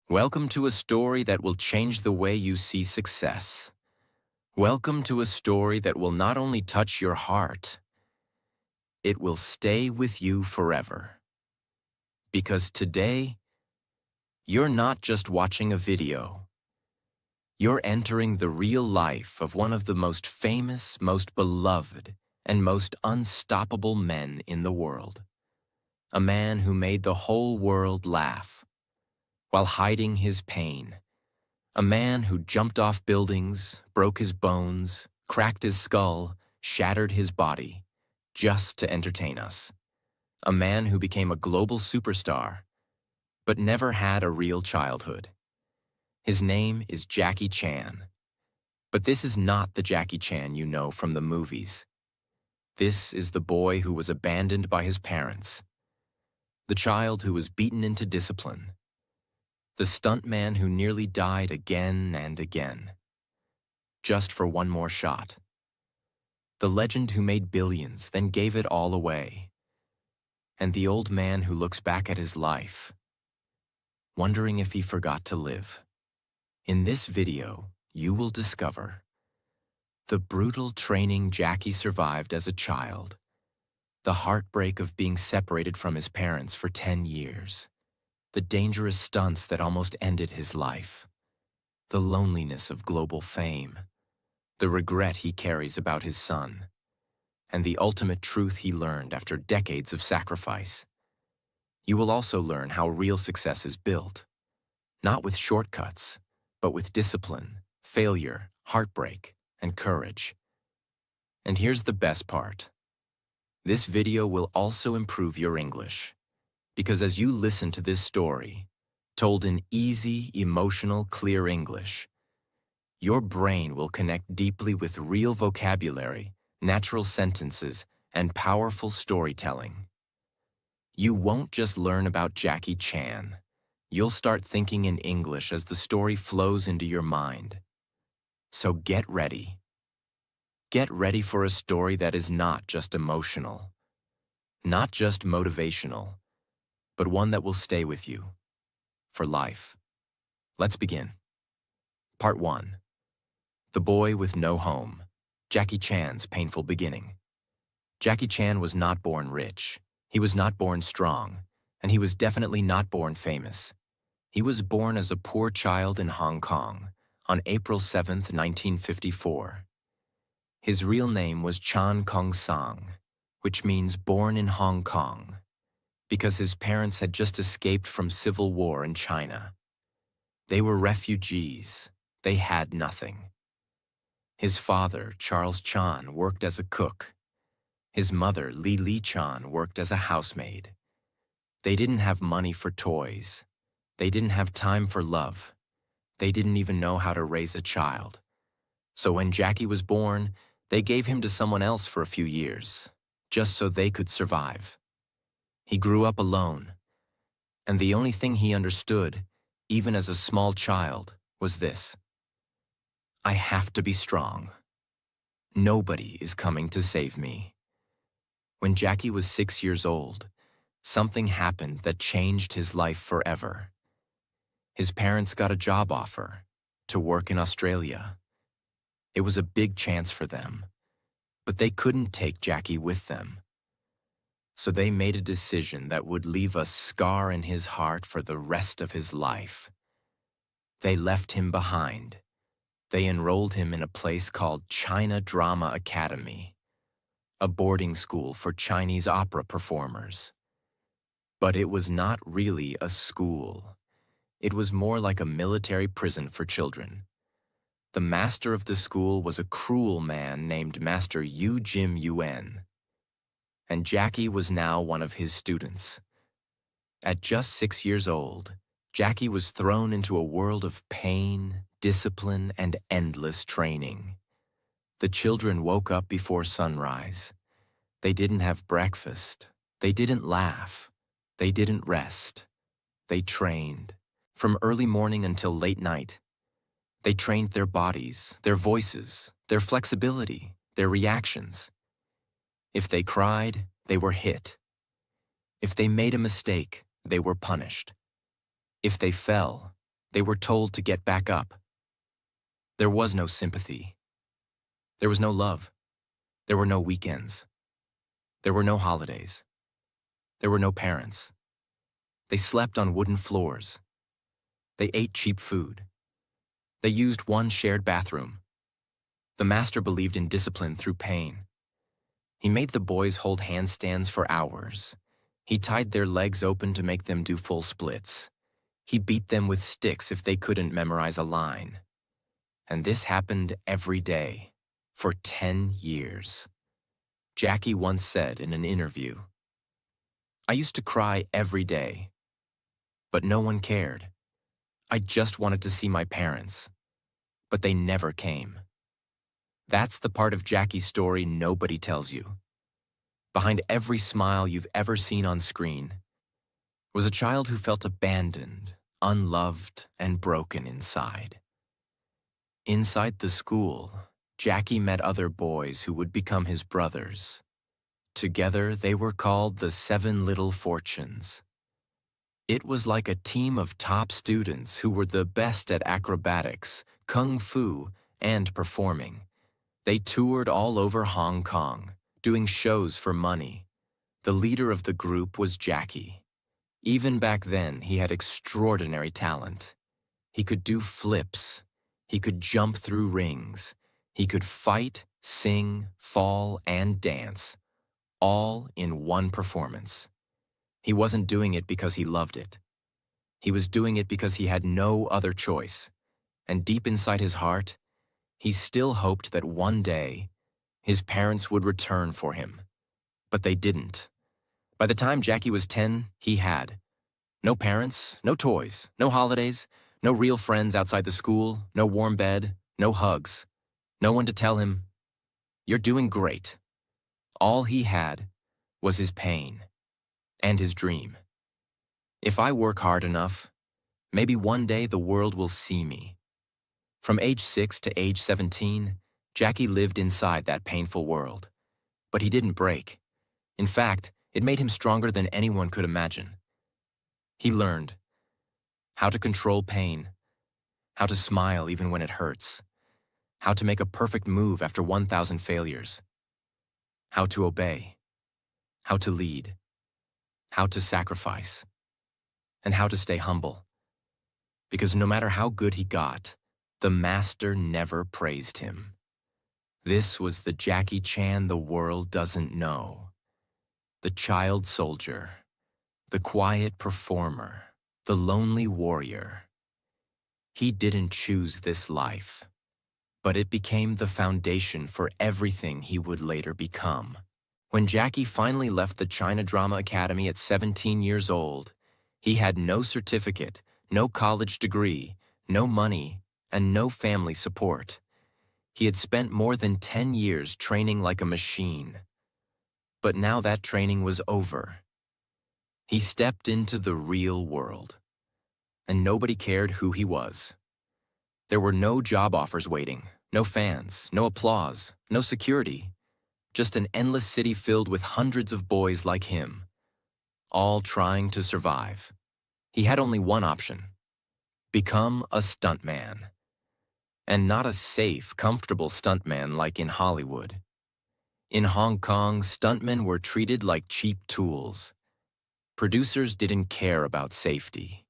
Welcome to a story that will change the way you see success. Welcome to a story that will not only touch your heart, it will stay with you forever. Because today, you're not just watching a video. You're entering the real life of one of the most famous, most beloved, and most unstoppable men in the world. A man who made the whole world laugh while hiding his pain. A man who jumped off buildings, broke his bones, cracked his skull, shattered his body, just to entertain us. A man who became a global superstar, but never had a real childhood. His name is Jackie Chan. But this is not the Jackie Chan you know from the movies. This is the boy who was abandoned by his parents. The child who was beaten into discipline. The stuntman who nearly died again and again, just for one more shot. The legend who made billions, then gave it all away. And the old man who looks back at his life, wondering if he forgot to live. In this video, you will discover the brutal training Jackie survived as a child, the heartbreak of being separated from his parents for 10 years, the dangerous stunts that almost ended his life, the loneliness of global fame, the regret he carries about his son, and the ultimate truth he learned after decades of sacrifice. You will also learn how real success is built, not with shortcuts, but with discipline, failure, heartbreak, and courage. And here's the best part. This video will also improve your English. Because as you listen to this story, told in easy, emotional, clear English, your brain will connect deeply with real vocabulary, natural sentences, and powerful storytelling. You won't just learn about Jackie Chan. You'll start thinking in English as the story flows into your mind. So get ready. Get ready for a story that is not just emotional, not just motivational, but one that will stay with you for life. Let's begin. Part 1. The Boy with No Home, Jackie Chan's Painful Beginning. Jackie Chan was not born rich, he was not born strong, and he was definitely not born famous. He was born as a poor child in Hong Kong on April 7, 1954. His real name was Chan Kong Sang, which means born in Hong Kong, because his parents had just escaped from civil war in China. They were refugees. They had nothing. His father, Charles Chan, worked as a cook. His mother, Li Chan, worked as a housemaid. They didn't have money for toys. They didn't have time for love. They didn't even know how to raise a child. So when Jackie was born, they gave him to someone else for a few years, just so they could survive. He grew up alone, and the only thing he understood, even as a small child, was this: I have to be strong. Nobody is coming to save me. When Jackie was 6 years old, something happened that changed his life forever. His parents got a job offer to work in Australia. It was a big chance for them, but they couldn't take Jackie with them. So they made a decision that would leave a scar in his heart for the rest of his life. They left him behind. They enrolled him in a place called China Drama Academy, a boarding school for Chinese opera performers. But it was not really a school. It was more like a military prison for children. The master of the school was a cruel man named Master Yu Jim Yuen. And Jackie was now one of his students. At just 6 years old, Jackie was thrown into a world of pain, discipline, and endless training. The children woke up before sunrise. They didn't have breakfast. They didn't laugh. They didn't rest. They trained. From early morning until late night. They trained their bodies, their voices, their flexibility, their reactions. If they cried, they were hit. If they made a mistake, they were punished. If they fell, They were told to get back up. There was no sympathy. There was no love. There were no weekends. There were no holidays. There were no parents. They slept on wooden floors. They ate cheap food. They used one shared bathroom. The master believed in discipline through pain. He made the boys hold handstands for hours. He tied their legs open to make them do full splits. He beat them with sticks if they couldn't memorize a line. And this happened every day, for 10 years. Jackie once said in an interview, "I used to cry every day, but no one cared. I just wanted to see my parents, but they never came." That's the part of Jackie's story nobody tells you. Behind every smile you've ever seen on screen was a child who felt abandoned, unloved, and broken inside. Inside the school, Jackie met other boys who would become his brothers. Together, they were called the 7 Little Fortunes. It was like a team of top students who were the best at acrobatics, kung fu, and performing. They toured all over Hong Kong, doing shows for money. The leader of the group was Jackie. Even back then, he had extraordinary talent. He could do flips. He could jump through rings. He could fight, sing, fall, and dance, all in one performance. He wasn't doing it because he loved it. He was doing it because he had no other choice. And deep inside his heart, he still hoped that one day his parents would return for him. But they didn't. By the time Jackie was 10, he had no parents, no toys, no holidays, no real friends outside the school, no warm bed, no hugs, no one to tell him, "You're doing great." All he had was his pain and his dream. If I work hard enough, maybe one day the world will see me. From age 6 to age 17, Jackie lived inside that painful world. But he didn't break. In fact, it made him stronger than anyone could imagine. He learned how to control pain, how to smile even when it hurts, how to make a perfect move after 1,000 failures, how to obey, how to lead, how to sacrifice, and how to stay humble. Because no matter how good he got, the master never praised him. This was the Jackie Chan the world doesn't know. The child soldier, the quiet performer, the lonely warrior. He didn't choose this life, but it became the foundation for everything he would later become. When Jackie finally left the China Drama Academy at 17 years old, he had no certificate, no college degree, no money, and no family support. He had spent more than 10 years training like a machine. But now that training was over. He stepped into the real world, and nobody cared who he was. There were no job offers waiting, no fans, no applause, no security, just an endless city filled with hundreds of boys like him, all trying to survive. He had only one option: become a stuntman. And not a safe, comfortable stuntman like in Hollywood. In Hong Kong, stuntmen were treated like cheap tools. Producers didn't care about safety.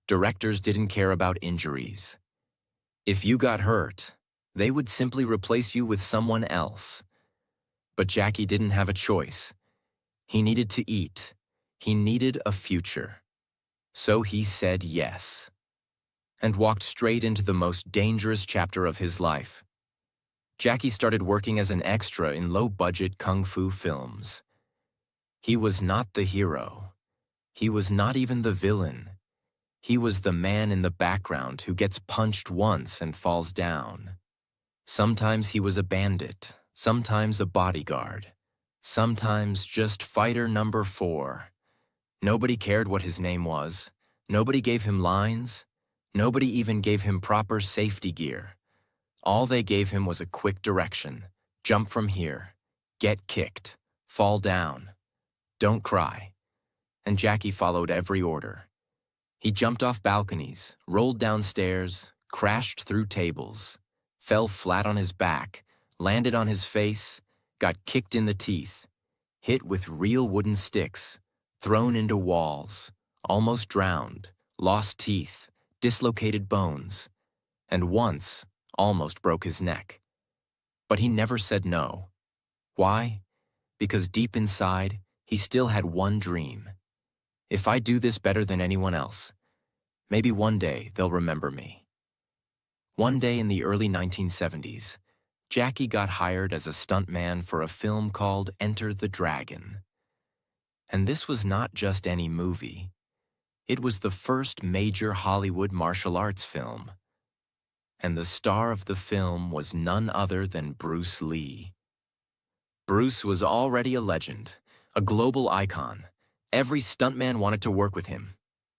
Directors didn't care about injuries. If you got hurt, they would simply replace you with someone else. But Jackie didn't have a choice. He needed to eat. He needed a future. So he said yes, and walked straight into the most dangerous chapter of his life. Jackie started working as an extra in low-budget kung fu films. He was not the hero. He was not even the villain. He was the man in the background who gets punched once and falls down. Sometimes he was a bandit, sometimes a bodyguard, sometimes just fighter number 4. Nobody cared what his name was. Nobody gave him lines. Nobody even gave him proper safety gear. All they gave him was a quick direction. Jump from here. Get kicked. Fall down. Don't cry. And Jackie followed every order. He jumped off balconies, rolled down stairs, crashed through tables, fell flat on his back, landed on his face, got kicked in the teeth, hit with real wooden sticks, thrown into walls, almost drowned, lost teeth, dislocated bones, and once almost broke his neck. But he never said no. Why? Because deep inside, he still had one dream. If I do this better than anyone else, maybe one day they'll remember me. One day in the early 1970s, Jackie got hired as a stuntman for a film called Enter the Dragon. And this was not just any movie. It was the first major Hollywood martial arts film. And the star of the film was none other than Bruce Lee. Bruce was already a legend, a global icon. Every stuntman wanted to work with him,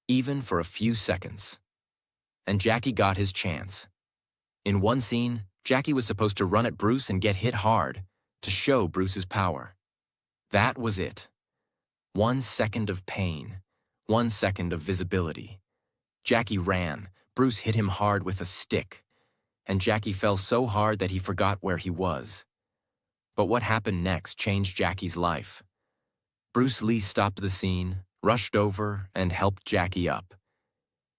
even for a few seconds. And Jackie got his chance. In one scene, Jackie was supposed to run at Bruce and get hit hard to show Bruce's power. That was it. 1 second of pain, 1 second of visibility. Jackie ran. Bruce hit him hard with a stick, and Jackie fell so hard that he forgot where he was. But what happened next changed Jackie's life. Bruce Lee stopped the scene, rushed over, and helped Jackie up.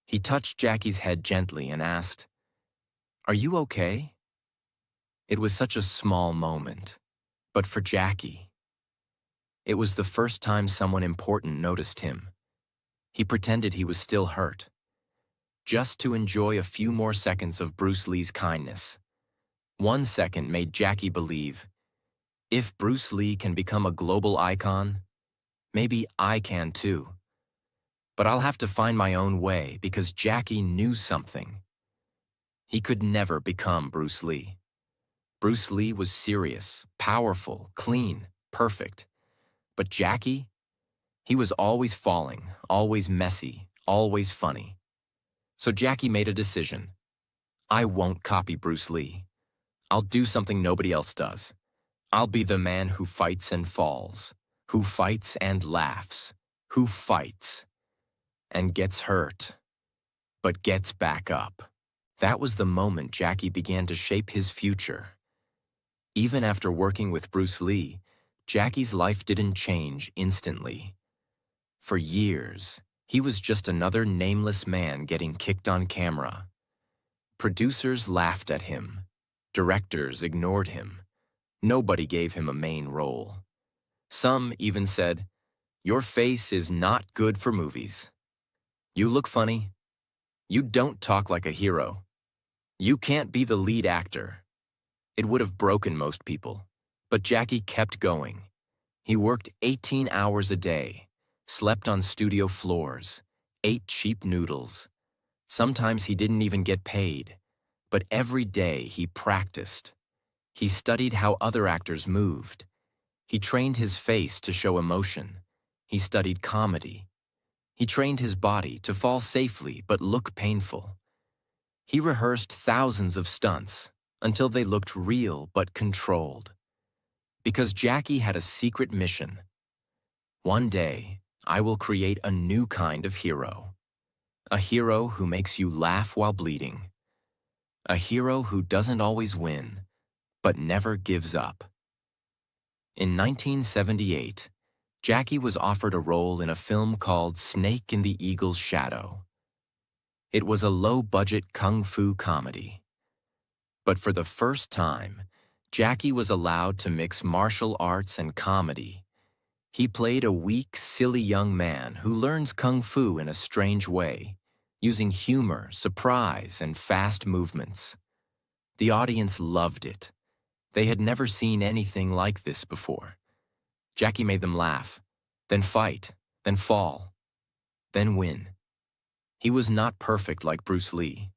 He touched Jackie's head gently and asked, "Are you okay?" It was such a small moment, but for Jackie, it was the first time someone important noticed him. He pretended he was still hurt, just to enjoy a few more seconds of Bruce Lee's kindness. 1 second made Jackie believe, if Bruce Lee can become a global icon, maybe I can too. But I'll have to find my own way because Jackie knew something. He could never become Bruce Lee. Bruce Lee was serious, powerful, clean, perfect. But Jackie? He was always falling, always messy, always funny. So Jackie made a decision. I won't copy Bruce Lee. I'll do something nobody else does. I'll be the man who fights and falls, who fights and laughs, who fights and gets hurt, but gets back up. That was the moment Jackie began to shape his future. Even after working with Bruce Lee, Jackie's life didn't change instantly. For years, he was just another nameless man getting kicked on camera. Producers laughed at him. Directors ignored him. Nobody gave him a main role. Some even said, "Your face is not good for movies. You look funny. You don't talk like a hero. You can't be the lead actor." It would have broken most people, but Jackie kept going. He worked 18 hours a day, slept on studio floors, ate cheap noodles. Sometimes he didn't even get paid, but every day he practiced. He studied how other actors moved. He trained his face to show emotion. He studied comedy. He trained his body to fall safely but look painful. He rehearsed thousands of stunts until they looked real but controlled. Because Jackie had a secret mission. One day, I will create a new kind of hero. A hero who makes you laugh while bleeding. A hero who doesn't always win, but never gives up. In 1978, Jackie was offered a role in a film called Snake in the Eagle's Shadow. It was a low-budget kung fu comedy. But for the first time, Jackie was allowed to mix martial arts and comedy. He played a weak, silly young man who learns kung fu in a strange way, using humor, surprise, and fast movements. The audience loved it. They had never seen anything like this before. Jackie made them laugh, then fight, then fall, then win. He was not perfect like Bruce Lee,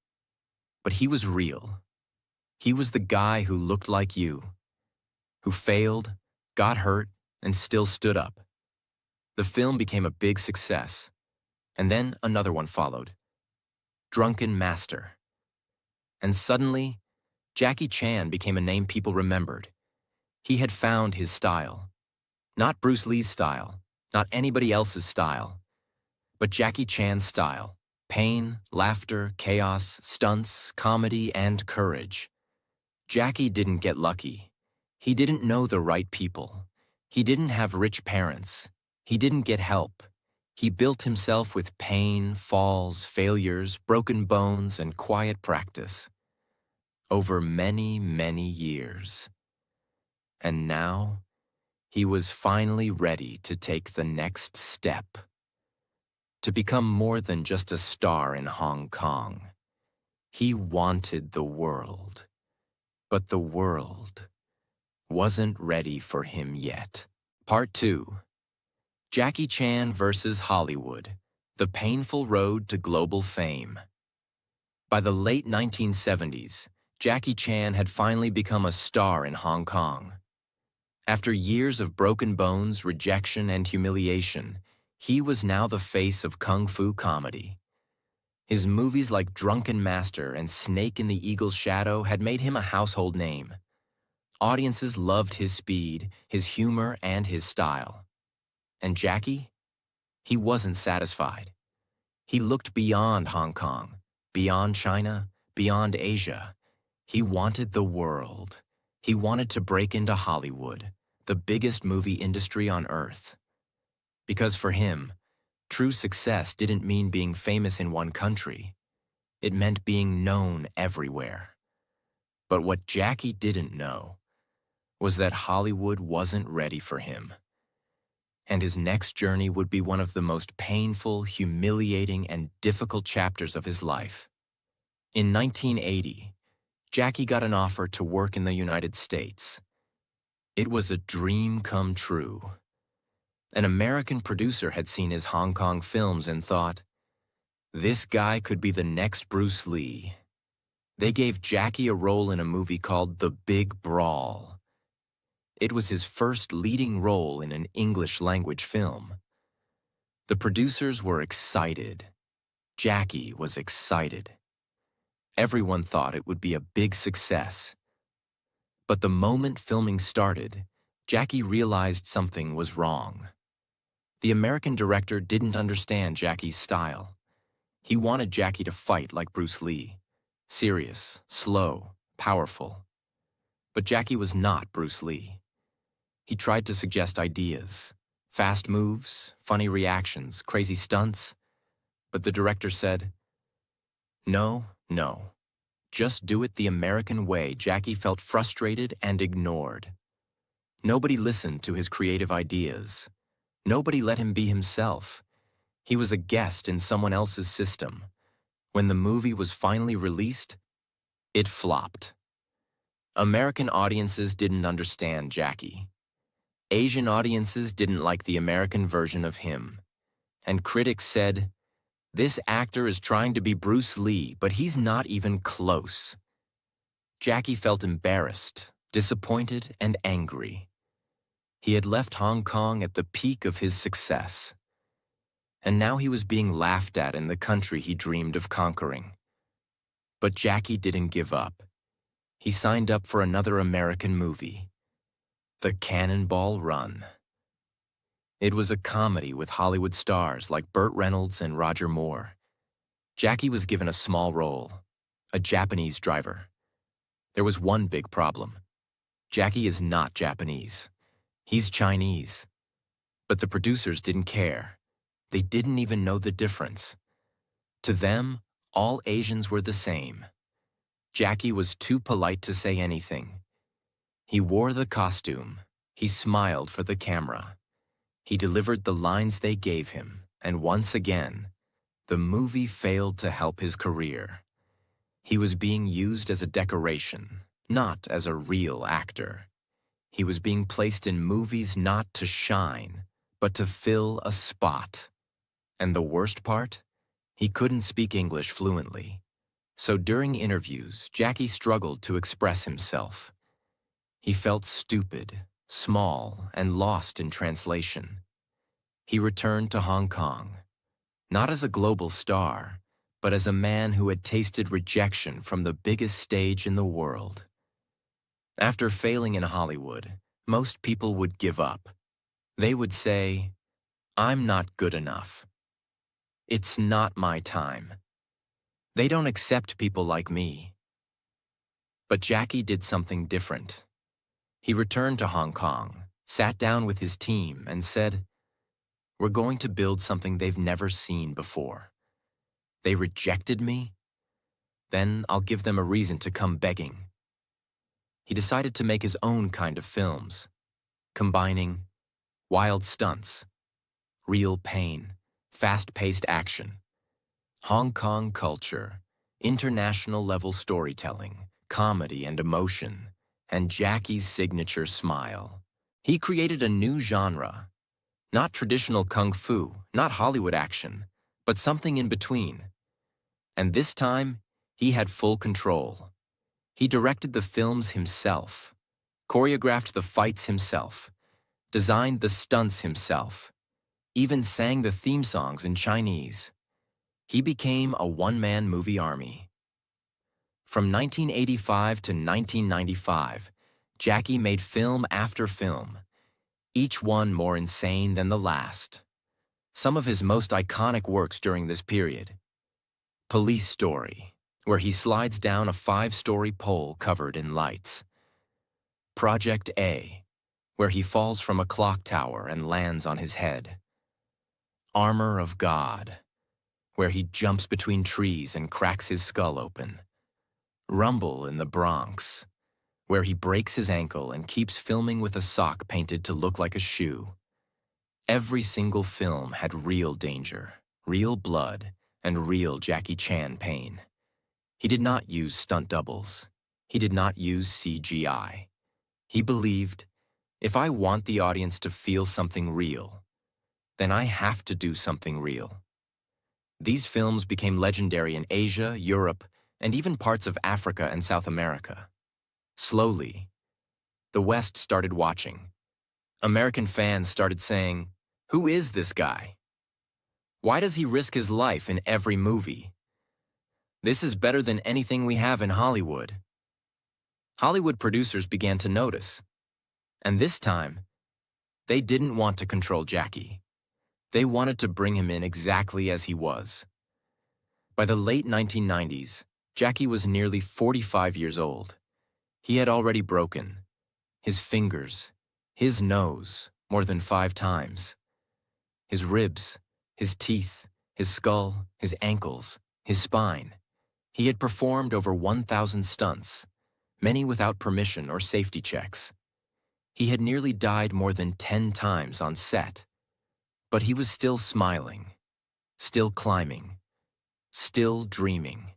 but he was real. He was the guy who looked like you, who failed, got hurt, and still stood up. The film became a big success, and then another one followed, Drunken Master. And suddenly, Jackie Chan became a name people remembered. He had found his style. Not Bruce Lee's style, not anybody else's style, but Jackie Chan's style. Pain, laughter, chaos, stunts, comedy, and courage. Jackie didn't get lucky. He didn't know the right people. He didn't have rich parents. He didn't get help. He built himself with pain, falls, failures, broken bones, and quiet practice. Over many, many years. And now, he was finally ready to take the next step. To become more than just a star in Hong Kong. He wanted the world. But the world wasn't ready for him yet. Part 2. Jackie Chan versus Hollywood, the painful road to global fame. By the late 1970s, Jackie Chan had finally become a star in Hong Kong. After years of broken bones, rejection, and humiliation, he was now the face of kung fu comedy. His movies like Drunken Master and Snake in the Eagle's Shadow had made him a household name. Audiences loved his speed, his humor, and his style. And Jackie? He wasn't satisfied. He looked beyond Hong Kong, beyond China, beyond Asia. He wanted the world. He wanted to break into Hollywood, the biggest movie industry on earth. Because for him, true success didn't mean being famous in one country. It meant being known everywhere. But what Jackie didn't know was that Hollywood wasn't ready for him. And his next journey would be one of the most painful, humiliating, and difficult chapters of his life. In 1980, Jackie got an offer to work in the United States. It was a dream come true. An American producer had seen his Hong Kong films and thought, this guy could be the next Bruce Lee. They gave Jackie a role in a movie called The Big Brawl. It was his first leading role in an English-language film. The producers were excited. Jackie was excited. Everyone thought it would be a big success. But the moment filming started, Jackie realized something was wrong. The American director didn't understand Jackie's style. He wanted Jackie to fight like Bruce Lee, serious, slow, powerful. But Jackie was not Bruce Lee. He tried to suggest ideas, fast moves, funny reactions, crazy stunts. But the director said, no, no. Just do it the American way. Jackie felt frustrated and ignored. Nobody listened to his creative ideas. Nobody let him be himself. He was a guest in someone else's system. When the movie was finally released, it flopped. American audiences didn't understand Jackie. Asian audiences didn't like the American version of him. And critics said, this actor is trying to be Bruce Lee, but he's not even close. Jackie felt embarrassed, disappointed, and angry. He had left Hong Kong at the peak of his success. And now he was being laughed at in the country he dreamed of conquering. But Jackie didn't give up. He signed up for another American movie, The Cannonball Run. It was a comedy with Hollywood stars like Burt Reynolds and Roger Moore. Jackie was given a small role, a Japanese driver. There was one big problem. Jackie is not Japanese. He's Chinese. But the producers didn't care. They didn't even know the difference. To them, all Asians were the same. Jackie was too polite to say anything. He wore the costume. He smiled for the camera. He delivered the lines they gave him, and once again, the movie failed to help his career. He was being used as a decoration, not as a real actor. He was being placed in movies not to shine, but to fill a spot. And the worst part? He couldn't speak English fluently. So during interviews, Jackie struggled to express himself. He felt stupid, small, and lost in translation. He returned to Hong Kong, not as a global star, but as a man who had tasted rejection from the biggest stage in the world. After failing in Hollywood, most people would give up. They would say, I'm not good enough. It's not my time. They don't accept people like me. But Jackie did something different. He returned to Hong Kong, sat down with his team, and said, "We're going to build something they've never seen before. They rejected me? Then I'll give them a reason to come begging." He decided to make his own kind of films, combining wild stunts, real pain, fast-paced action, Hong Kong culture, international-level storytelling, comedy and emotion, and Jackie's signature smile. He created a new genre, not traditional kung fu, not Hollywood action, but something in between. And this time, he had full control. He directed the films himself, choreographed the fights himself, designed the stunts himself, even sang the theme songs in Chinese. He became a one-man movie army. From 1985 to 1995, Jackie made film after film, each one more insane than the last. Some of his most iconic works during this period: Police Story, where he slides down a 5-story pole covered in lights; Project A, where he falls from a clock tower and lands on his head; Armor of God, where he jumps between trees and cracks his skull open; Rumble in the Bronx, where he breaks his ankle and keeps filming with a sock painted to look like a shoe. Every single film had real danger, real blood, and real Jackie Chan pain. He did not use stunt doubles. He did not use CGI. He believed, if I want the audience to feel something real, then I have to do something real. These films became legendary in Asia, Europe, and even parts of Africa and South America. Slowly, the West started watching. American fans started saying, "Who is this guy? Why does he risk his life in every movie? This is better than anything we have in Hollywood." Hollywood producers began to notice. And this time, they didn't want to control Jackie. They wanted to bring him in exactly as he was. By the late 1990s, Jackie was nearly 45 years old. He had already broken his fingers, his nose, more than 5 times, his ribs, his teeth, his skull, his ankles, his spine. He had performed over 1,000 stunts, many without permission or safety checks. He had nearly died more than 10 times on set. But he was still smiling, still climbing, still dreaming.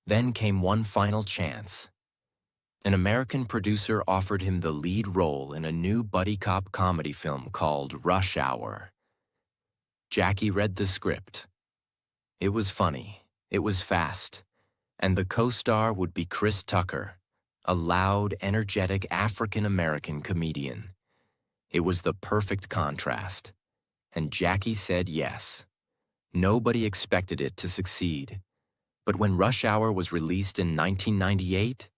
Then came one final chance. An American producer offered him the lead role in a new buddy cop comedy film called Rush Hour. Jackie read the script. It was funny, it was fast, and the co-star would be Chris Tucker, a loud, energetic African-American comedian. It was the perfect contrast. And Jackie said yes. Nobody expected it to succeed. But when Rush Hour was released in 1998,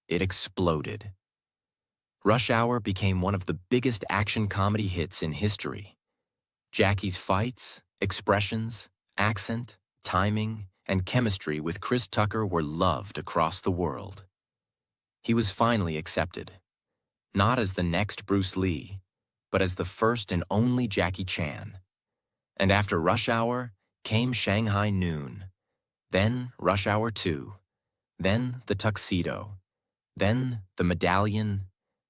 it exploded. Rush Hour became one of the biggest action comedy hits in history. Jackie's fights, expressions, accent, timing, and chemistry with Chris Tucker were loved across the world. He was finally accepted, not as the next Bruce Lee, but as the first and only Jackie Chan. And after Rush Hour came Shanghai Noon, then Rush Hour 2, then The Tuxedo, then The Medallion,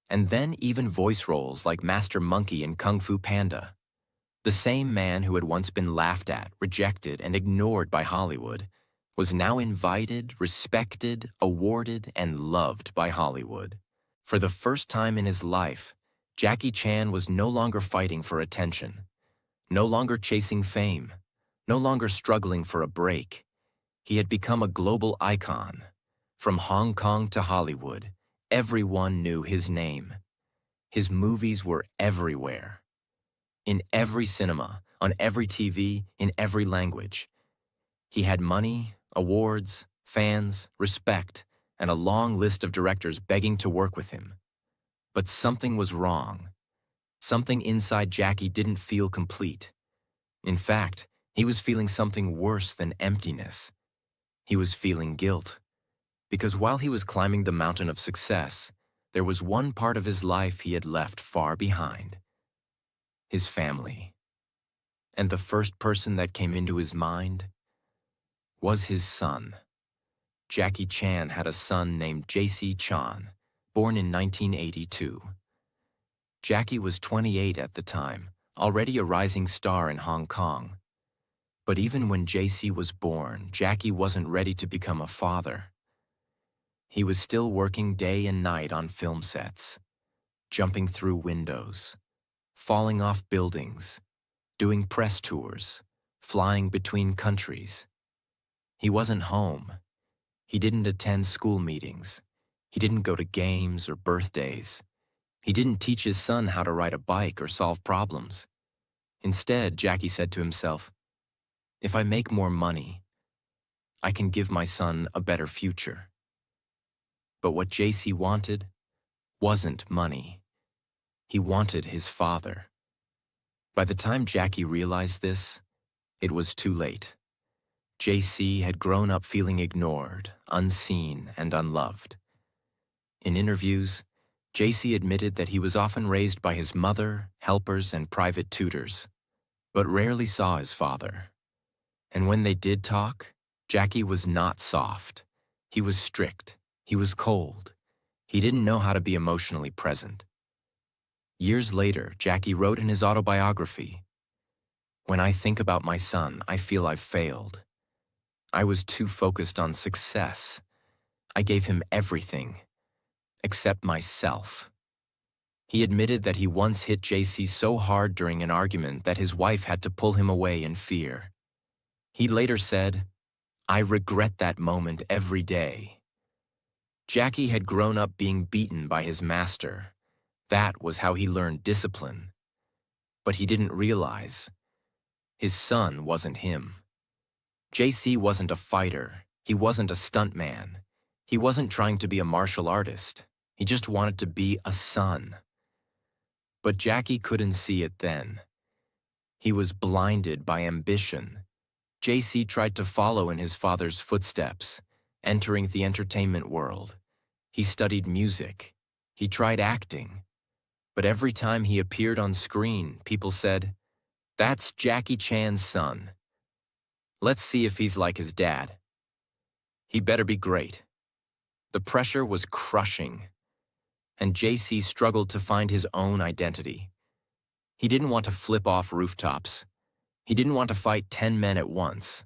and then even voice roles like Master Monkey in Kung Fu Panda. The same man who had once been laughed at, rejected, and ignored by Hollywood was now invited, respected, awarded, and loved by Hollywood. For the first time in his life, Jackie Chan was no longer fighting for attention, no longer chasing fame, no longer struggling for a break. He had become a global icon. From Hong Kong to Hollywood, everyone knew his name. His movies were everywhere. In every cinema, on every TV, in every language. He had money, awards, fans, respect, and a long list of directors begging to work with him. But something was wrong. Something inside Jackie didn't feel complete. In fact, He was feeling something worse than emptiness. He was feeling guilt. Because while he was climbing the mountain of success, there was one part of his life he had left far behind: his family. And the first person that came into his mind was his son. Jackie Chan had a son named J.C. Chan, born in 1982. Jackie was 28 at the time, already a rising star in Hong Kong. But even when J.C. was born, Jackie wasn't ready to become a father. He was still working day and night on film sets, jumping through windows, falling off buildings, doing press tours, flying between countries. He wasn't home. He didn't attend school meetings. He didn't go to games or birthdays. He didn't teach his son how to ride a bike or solve problems. Instead, Jackie said to himself, "If I make more money, I can give my son a better future." But what JC wanted wasn't money. He wanted his father. By the time Jackie realized this, it was too late. JC had grown up feeling ignored, unseen, and unloved. In interviews, JC admitted that he was often raised by his mother, helpers, and private tutors, but rarely saw his father. And when they did talk, Jackie was not soft. He was strict. He was cold. He didn't know how to be emotionally present. Years later, Jackie wrote in his autobiography, "When I think about my son, I feel I've failed. I was too focused on success. I gave him everything, except myself." He admitted that he once hit JC so hard during an argument that his wife had to pull him away in fear. He later said, "I regret that moment every day." Jackie had grown up being beaten by his master. That was how he learned discipline. But he didn't realize his son wasn't him. JC wasn't a fighter. He wasn't a stuntman. He wasn't trying to be a martial artist. He just wanted to be a son. But Jackie couldn't see it then. He was blinded by ambition. JC tried to follow in his father's footsteps, entering the entertainment world. He studied music. He tried acting. But every time he appeared on screen, people said, "That's Jackie Chan's son. Let's see if he's like his dad. He better be great." The pressure was crushing, and JC struggled to find his own identity. He didn't want to flip off rooftops. He didn't want to fight 10 men at once.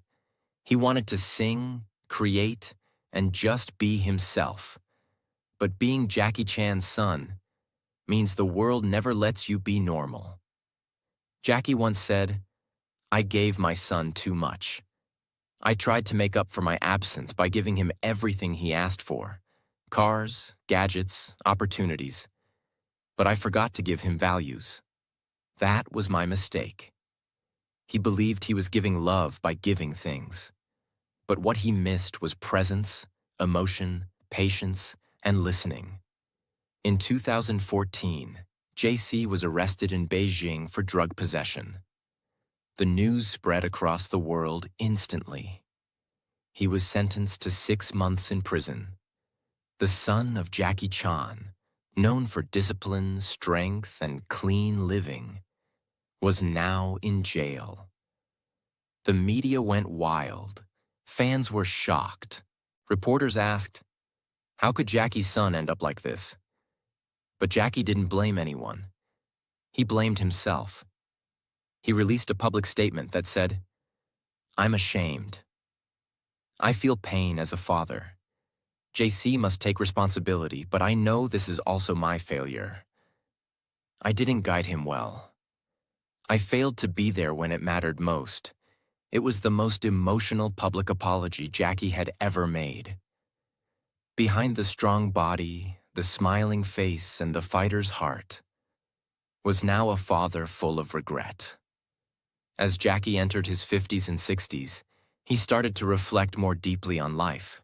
He wanted to sing, create, and just be himself. But being Jackie Chan's son means the world never lets you be normal. Jackie once said, "I gave my son too much. I tried to make up for my absence by giving him everything he asked for: cars, gadgets, opportunities. But I forgot to give him values. That was my mistake." He believed he was giving love by giving things. But what he missed was presence, emotion, patience, and listening. In 2014, JC was arrested in Beijing for drug possession. The news spread across the world instantly. He was sentenced to 6 months in prison. The son of Jackie Chan, known for discipline, strength, and clean living, was now in jail. The media went wild. Fans were shocked. Reporters asked, "How could Jackie's son end up like this?" But Jackie didn't blame anyone. He blamed himself. He released a public statement that said, "I'm ashamed. I feel pain as a father. JC must take responsibility, but I know this is also my failure. I didn't guide him well. I failed to be there when it mattered most." It was the most emotional public apology Jackie had ever made. Behind the strong body, the smiling face, and the fighter's heart was now a father full of regret. As Jackie entered his 50s and 60s, he started to reflect more deeply on life.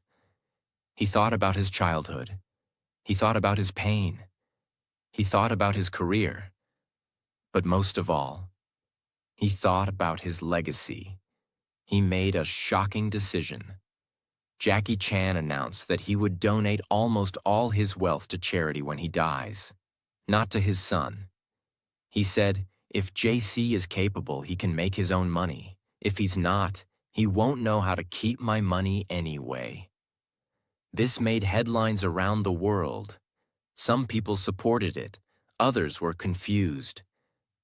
He thought about his childhood. He thought about his pain. He thought about his career. But most of all, he thought about his legacy. He made a shocking decision. Jackie Chan announced that he would donate almost all his wealth to charity when he dies, not to his son. He said, if JC is capable, he can make his own money. If he's not, he won't know how to keep my money anyway. This made headlines around the world. Some people supported it, others were confused.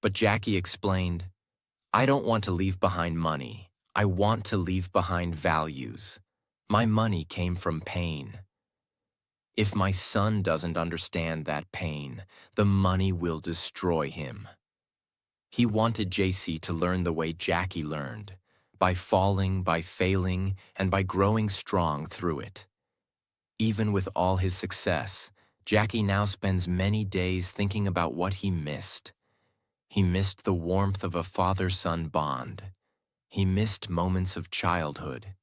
But Jackie explained, I don't want to leave behind money. I want to leave behind values. My money came from pain. If my son doesn't understand that pain, the money will destroy him. He wanted JC to learn the way Jackie learned, by falling, by failing, and by growing strong through it. Even with all his success, Jackie now spends many days thinking about what he missed. He missed the warmth of a father-son bond. He missed moments of childhood.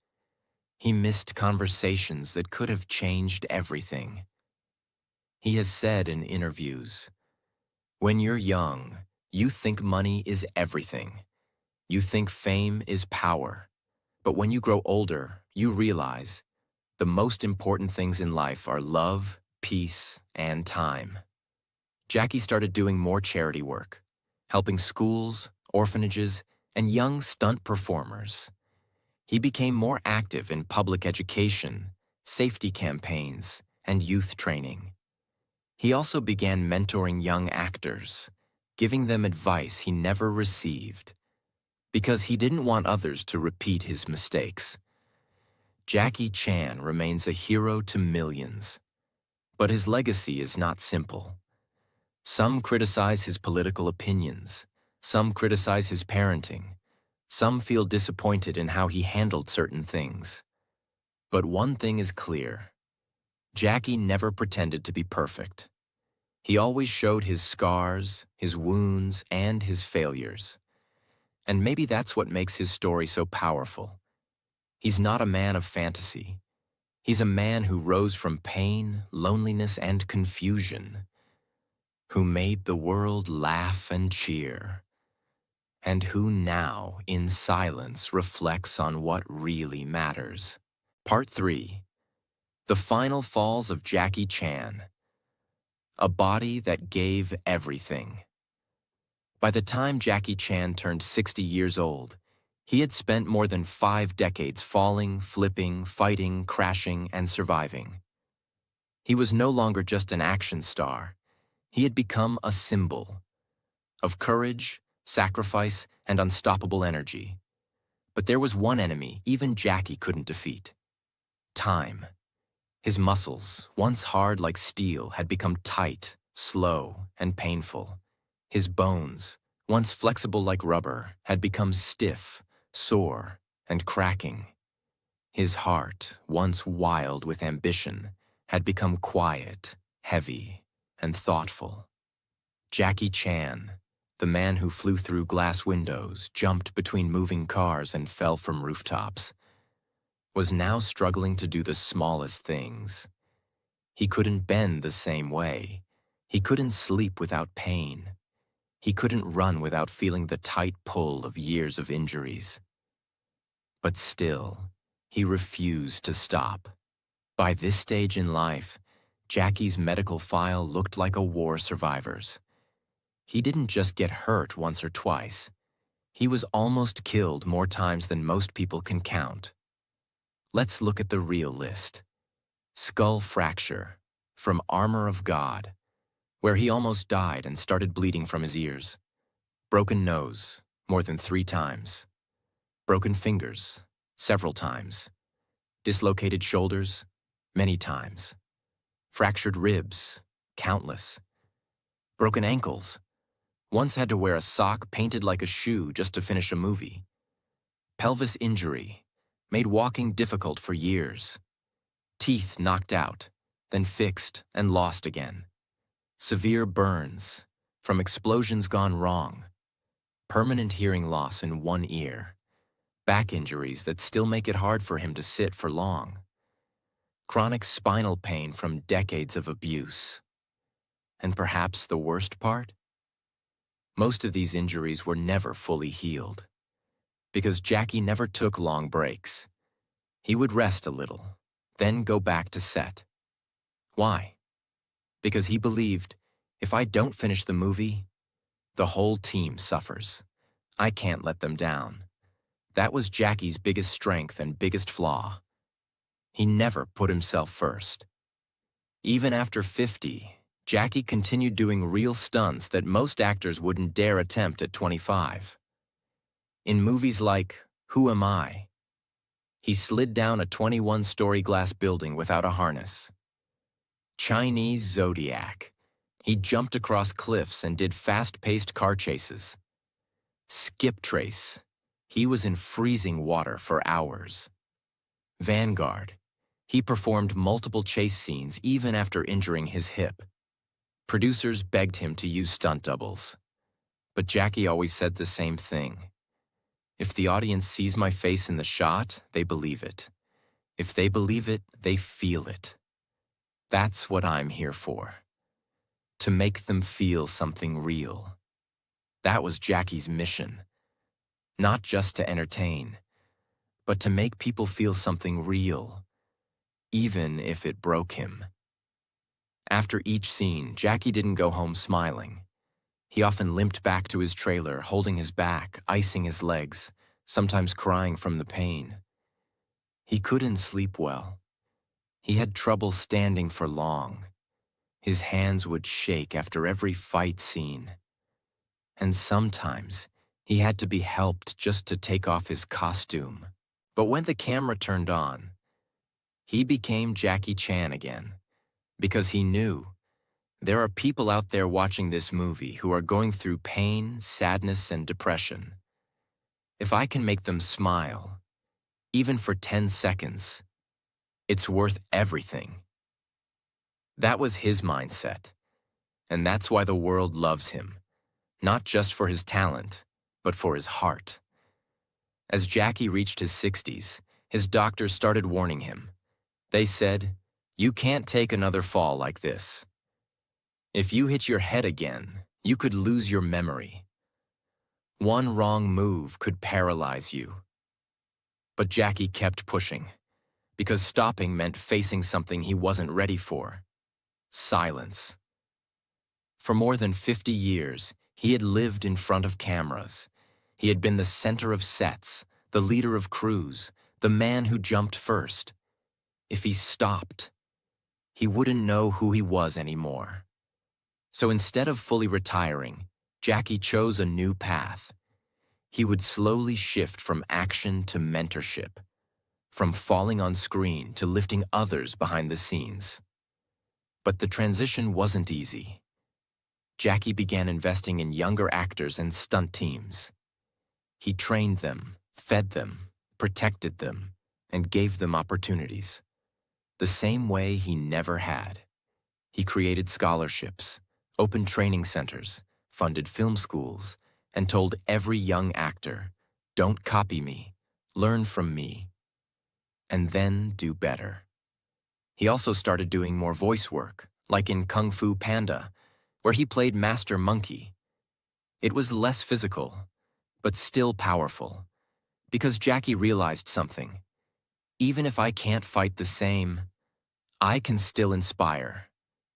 He missed conversations that could have changed everything. He has said in interviews, when you're young, you think money is everything. You think fame is power. But when you grow older, you realize the most important things in life are love, peace, and time. Jackie started doing more charity work, helping schools, orphanages, and young stunt performers. He became more active in public education, safety campaigns, and youth training. He also began mentoring young actors, giving them advice he never received, because he didn't want others to repeat his mistakes. Jackie Chan remains a hero to millions, but his legacy is not simple. Some criticize his political opinions, some criticize his parenting, some feel disappointed in how he handled certain things. But one thing is clear. Jackie never pretended to be perfect. He always showed his scars, his wounds, and his failures. And maybe that's what makes his story so powerful. He's not a man of fantasy. He's a man who rose from pain, loneliness, and confusion, who made the world laugh and cheer, and who now, in silence, reflects on what really matters. Part 3. The Final Falls of Jackie Chan. A body that gave everything. By the time Jackie Chan turned 60 years old, he had spent more than 5 decades falling, flipping, fighting, crashing, and surviving. He was no longer just an action star. He had become a symbol of courage, sacrifice, and unstoppable energy. But there was one enemy even Jackie couldn't defeat: time. His muscles, once hard like steel, had become tight, slow, and painful. His bones, once flexible like rubber, had become stiff, sore, and cracking. His heart, once wild with ambition, had become quiet, heavy, and thoughtful. Jackie Chan, the man who flew through glass windows, jumped between moving cars, and fell from rooftops, was now struggling to do the smallest things. He couldn't bend the same way. He couldn't sleep without pain. He couldn't run without feeling the tight pull of years of injuries. But still, he refused to stop. By this stage in life, Jackie's medical file looked like a war survivor's. He didn't just get hurt once or twice. He was almost killed more times than most people can count. Let's look at the real list. Skull fracture from Armor of God, where he almost died and started bleeding from his ears. Broken nose, more than 3 times. Broken fingers, several times. Dislocated shoulders, many times. Fractured ribs, countless. Broken ankles. Once had to wear a sock painted like a shoe just to finish a movie. Pelvis injury, made walking difficult for years. Teeth knocked out, then fixed and lost again. Severe burns, from explosions gone wrong. Permanent hearing loss in one ear. Back injuries that still make it hard for him to sit for long. Chronic spinal pain from decades of abuse. And perhaps the worst part? Most of these injuries were never fully healed. because Jackie never took long breaks. He would rest a little, then go back to set. Why? Because he believed, if I don't finish the movie, the whole team suffers. I can't let them down. That was Jackie's biggest strength and biggest flaw. He never put himself first. Even after 50, Jackie continued doing real stunts that most actors wouldn't dare attempt at 25. In movies like Who Am I?, he slid down a 21-story glass building without a harness. Chinese Zodiac, he jumped across cliffs and did fast-paced car chases. Skip Trace, he was in freezing water for hours. Vanguard, he performed multiple chase scenes even after injuring his hip. Producers begged him to use stunt doubles. But Jackie always said the same thing. If the audience sees my face in the shot, they believe it. If they believe it, they feel it. That's what I'm here for. To make them feel something real. That was Jackie's mission. Not just to entertain, but to make people feel something real, even if it broke him. After each scene, Jackie didn't go home smiling. He often limped back to his trailer, holding his back, icing his legs, sometimes crying from the pain. He couldn't sleep well. He had trouble standing for long. His hands would shake after every fight scene. And sometimes, he had to be helped just to take off his costume. But when the camera turned on, he became Jackie Chan again, because he knew there are people out there watching this movie who are going through pain, sadness, and depression. If I can make them smile, even for 10 seconds, it's worth everything. That was his mindset, and that's why the world loves him, not just for his talent, but for his heart. As Jackie reached his 60s, his doctors started warning him. They said, "You can't take another fall like this. If you hit your head again, you could lose your memory. One wrong move could paralyze you." But Jackie kept pushing, because stopping meant facing something he wasn't ready for: silence. For more than 50 years, he had lived in front of cameras. He had been the center of sets, the leader of crews, the man who jumped first. If he stopped, he wouldn't know who he was anymore. So instead of fully retiring, Jackie chose a new path. He would slowly shift from action to mentorship, from falling on screen to lifting others behind the scenes. But the transition wasn't easy. Jackie began investing in younger actors and stunt teams. He trained them, fed them, protected them, and gave them opportunities. The same way he never had. He created scholarships, opened training centers, funded film schools, and told every young actor, "Don't copy me, learn from me, and then do better." He also started doing more voice work, like in Kung Fu Panda, where he played Master Monkey. It was less physical, but still powerful, because Jackie realized something. Even if I can't fight the same, I can still inspire.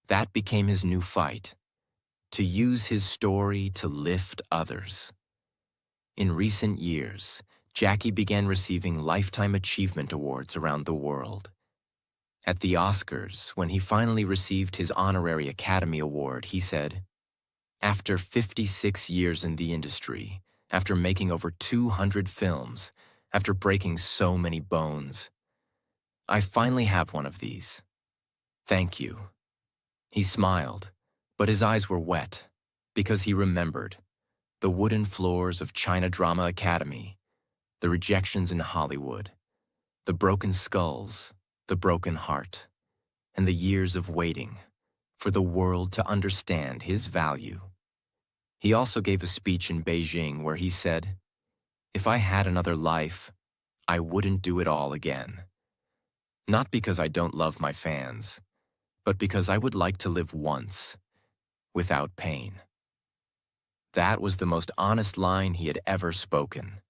That became his new fight: to use his story to lift others. In recent years, Jackie began receiving Lifetime Achievement Awards around the world. At the Oscars, when he finally received his honorary Academy Award, he said, "After 56 years in the industry, after making over 200 films, after breaking so many bones, I finally have one of these. Thank you." He smiled, but his eyes were wet, because he remembered the wooden floors of China Drama Academy, the rejections in Hollywood, the broken skulls, the broken heart, and the years of waiting for the world to understand his value. He also gave a speech in Beijing where he said, "If I had another life, I wouldn't do it all again. Not because I don't love my fans, but because I would like to live once, without pain." That was the most honest line he had ever spoken.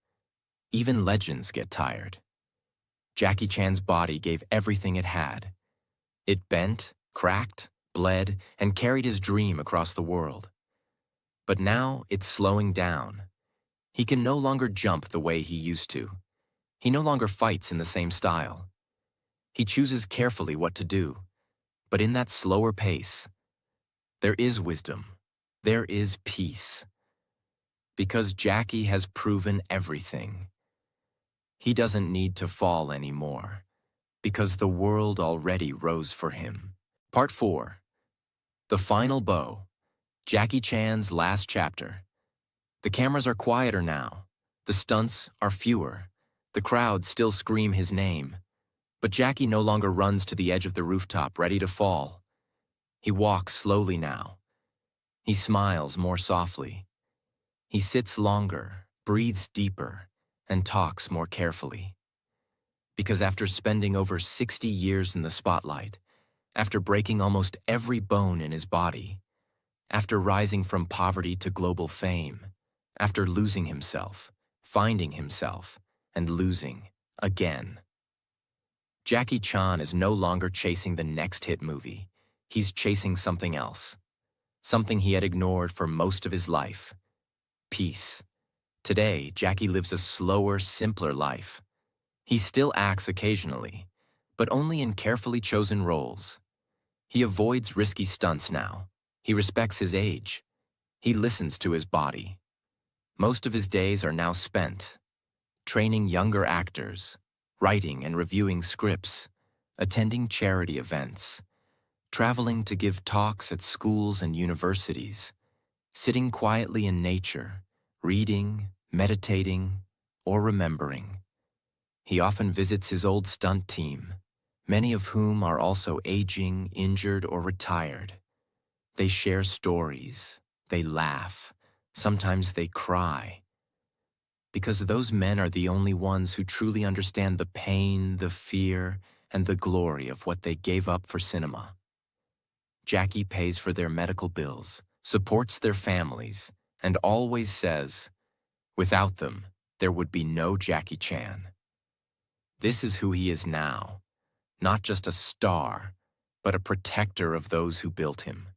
Even legends get tired. Jackie Chan's body gave everything it had. It bent, cracked, bled, and carried his dream across the world. But now it's slowing down. He can no longer jump the way he used to. He no longer fights in the same style. He chooses carefully what to do. But in that slower pace, there is wisdom. There is peace. Because Jackie has proven everything. He doesn't need to fall anymore, because the world already rose for him. Part 4. The Final Bow. Jackie Chan's last chapter. The cameras are quieter now. The stunts are fewer. The crowd still scream his name. But Jackie no longer runs to the edge of the rooftop, ready to fall. He walks slowly now. He smiles more softly. He sits longer, breathes deeper, and talks more carefully. Because after spending over 60 years in the spotlight, after breaking almost every bone in his body, after rising from poverty to global fame, after losing himself, finding himself, and losing again, Jackie Chan is no longer chasing the next hit movie. He's chasing something else, something he had ignored for most of his life: peace. Today, Jackie lives a slower, simpler life. He still acts occasionally, but only in carefully chosen roles. He avoids risky stunts now. He respects his age. He listens to his body. Most of his days are now spent training younger actors, writing and reviewing scripts, attending charity events, traveling to give talks at schools and universities, sitting quietly in nature, reading, meditating, or remembering. He often visits his old stunt team, many of whom are also aging, injured, or retired. They share stories, they laugh, sometimes they cry, because those men are the only ones who truly understand the pain, the fear, and the glory of what they gave up for cinema. Jackie pays for their medical bills, supports their families, and always says, without them, there would be no Jackie Chan. This is who he is now, not just a star, but a protector of those who built him.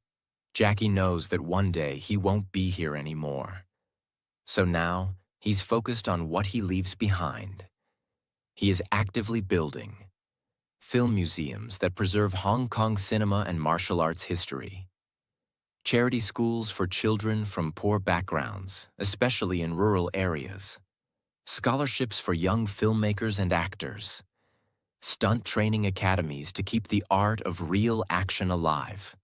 Jackie knows that one day he won't be here anymore. So now, he's focused on what he leaves behind. He is actively building film museums that preserve Hong Kong cinema and martial arts history, charity schools for children from poor backgrounds, especially in rural areas, scholarships for young filmmakers and actors, stunt training academies to keep the art of real action alive,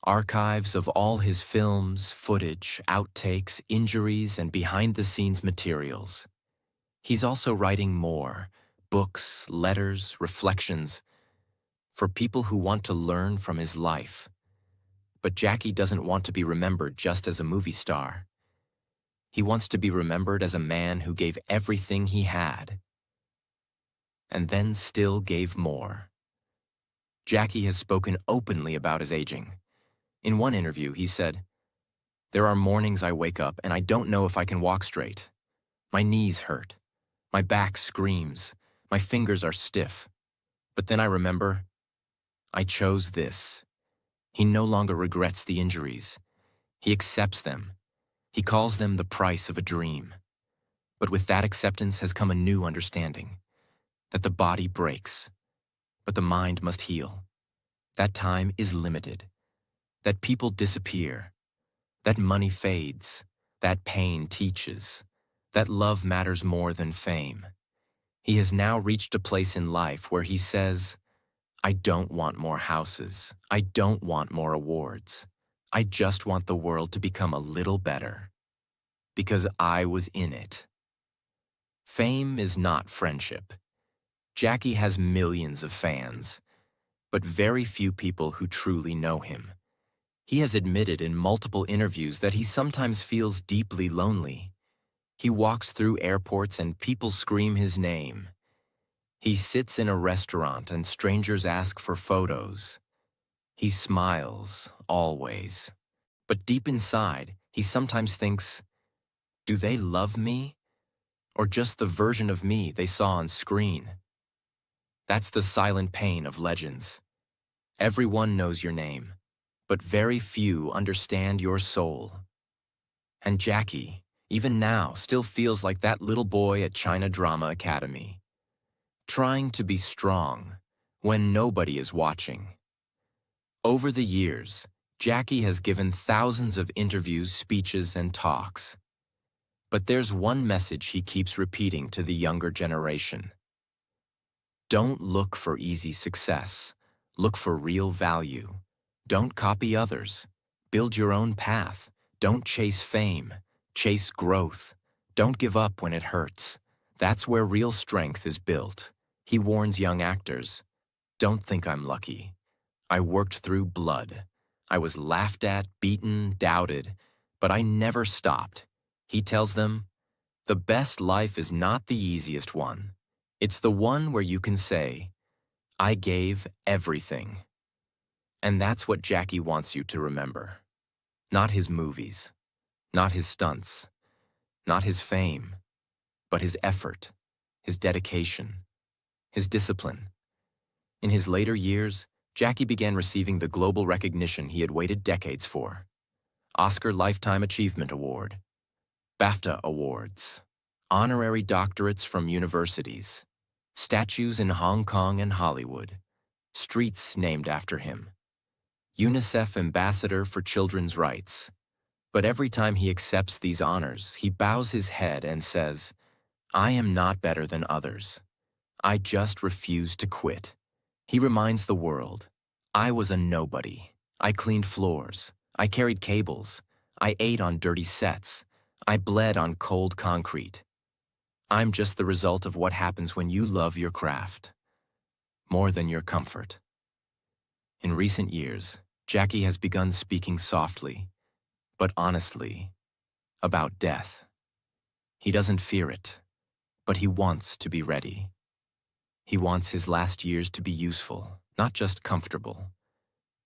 archives of all his films, footage, outtakes, injuries, and behind-the-scenes materials. He's also writing more books, letters, reflections for people who want to learn from his life. But Jackie doesn't want to be remembered just as a movie star. He wants to be remembered as a man who gave everything he had, and then still gave more. Jackie has spoken openly about his aging. In one interview, he said, "There are mornings I wake up and I don't know if I can walk straight. My knees hurt. My back screams. My fingers are stiff. But then I remember, I chose this." He no longer regrets the injuries. He accepts them. He calls them the price of a dream. But with that acceptance has come a new understanding, that the body breaks, but the mind must heal. That time is limited. That people disappear. That money fades. That pain teaches. That love matters more than fame. He has now reached a place in life where he says, I don't want more houses. I don't want more awards. I just want the world to become a little better. Because I was in it. Fame is not friendship. Jackie has millions of fans, but very few people who truly know him. He has admitted in multiple interviews that he sometimes feels deeply lonely. He walks through airports and people scream his name. He sits in a restaurant and strangers ask for photos. He smiles, always. But deep inside, he sometimes thinks, do they love me? or just the version of me they saw on screen. That's the silent pain of legends. Everyone knows your name, but very few understand your soul. And Jackie, even now, still feels like that little boy at China Drama Academy, trying to be strong when nobody is watching. Over the years, Jackie has given thousands of interviews, speeches, and talks. But there's one message he keeps repeating to the younger generation. Don't look for easy success. Look for real value. Don't copy others. Build your own path. Don't chase fame. Chase growth. Don't give up when it hurts. That's where real strength is built. He warns young actors, don't think I'm lucky. I worked through blood. I was laughed at, beaten, doubted, but I never stopped. He tells them, the best life is not the easiest one. It's the one where you can say, I gave everything. And that's what Jackie wants you to remember. Not his movies, not his stunts, not his fame, but his effort, his dedication, his discipline. In his later years, Jackie began receiving the global recognition he had waited decades for. Oscar Lifetime Achievement Award, BAFTA Awards, honorary doctorates from universities, statues in Hong Kong and Hollywood, streets named after him, UNICEF Ambassador for Children's Rights. But every time he accepts these honors, he bows his head and says, I am not better than others. I just refuse to quit. He reminds the world, I was a nobody. I cleaned floors. I carried cables. I ate on dirty sets. I bled on cold concrete. I'm just the result of what happens when you love your craft more than your comfort. In recent years, Jackie has begun speaking softly, but honestly, about death. He doesn't fear it, but he wants to be ready. He wants his last years to be useful, not just comfortable.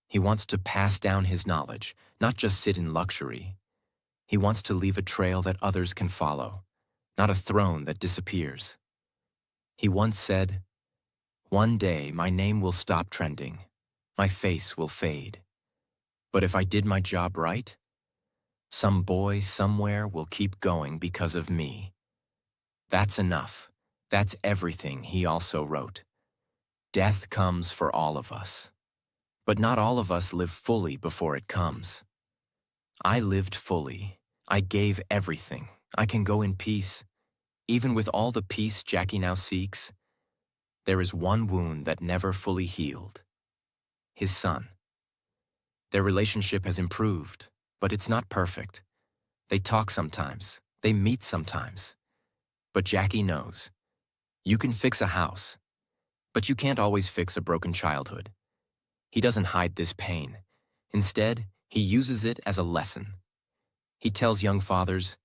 He wants to pass down his knowledge, not just sit in luxury. He wants to leave a trail that others can follow, not a throne that disappears. He once said, one day my name will stop trending, my face will fade. But if I did my job right, some boy somewhere will keep going because of me. That's enough. That's everything, he also wrote. Death comes for all of us. But not all of us live fully before it comes. I lived fully. I gave everything. I can go in peace. Even with all the peace Jackie now seeks, there is one wound that never fully healed. His son. Their relationship has improved, but it's not perfect. They talk sometimes. They meet sometimes. But Jackie knows. You can fix a house, but you can't always fix a broken childhood. He doesn't hide this pain. Instead, he uses it as a lesson. He tells young fathers,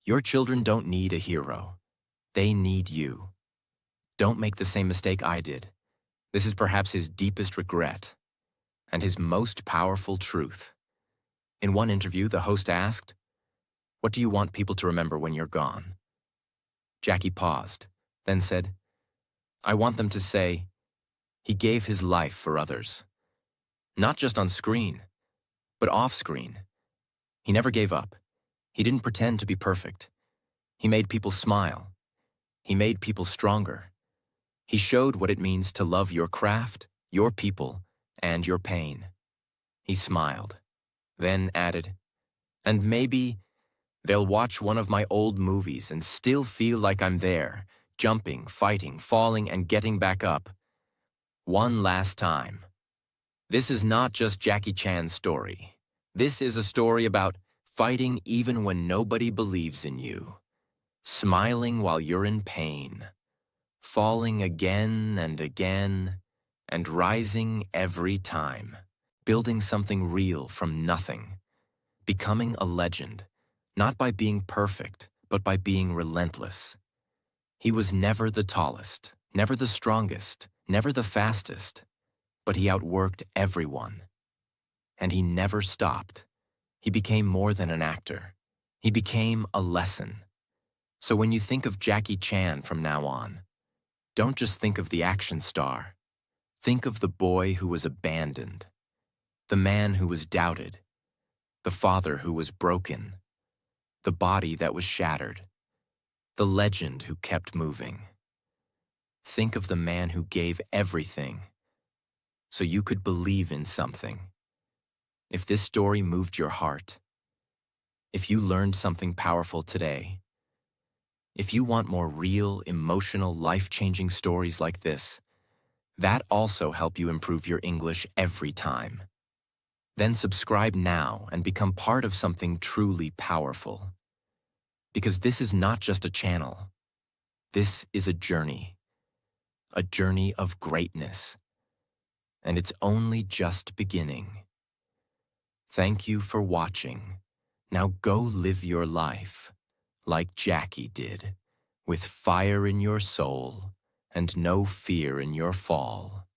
your children don't need a hero. They need you. Don't make the same mistake I did. This is perhaps his deepest regret and his most powerful truth. In one interview, the host asked, what do you want people to remember when you're gone? Jackie paused, then said, I want them to say, he gave his life for others. Not just on screen, but off screen. He never gave up. He didn't pretend to be perfect. He made people smile. He made people stronger. He showed what it means to love your craft, your people, and your pain. He smiled, then added, and maybe they'll watch one of my old movies and still feel like I'm there, jumping, fighting, falling, and getting back up. One last time. This is not just Jackie Chan's story. This is a story about fighting even when nobody believes in you, smiling while you're in pain, falling again and again, and rising every time, building something real from nothing, becoming a legend, not by being perfect, but by being relentless. He was never the tallest, never the strongest, never the fastest, but he outworked everyone. And he never stopped. He became more than an actor. He became a lesson. So when you think of Jackie Chan from now on, don't just think of the action star. Think of the boy who was abandoned, the man who was doubted, the father who was broken, the body that was shattered, the legend who kept moving. Think of the man who gave everything so you could believe in something. If this story moved your heart, if you learned something powerful today, if you want more real, emotional, life-changing stories like this, that also help you improve your English every time. Then subscribe now and become part of something truly powerful. Because this is not just a channel. This is a journey of greatness. And it's only just beginning. Thank you for watching. Now go live your life like Jackie did, with fire in your soul and no fear in your fall.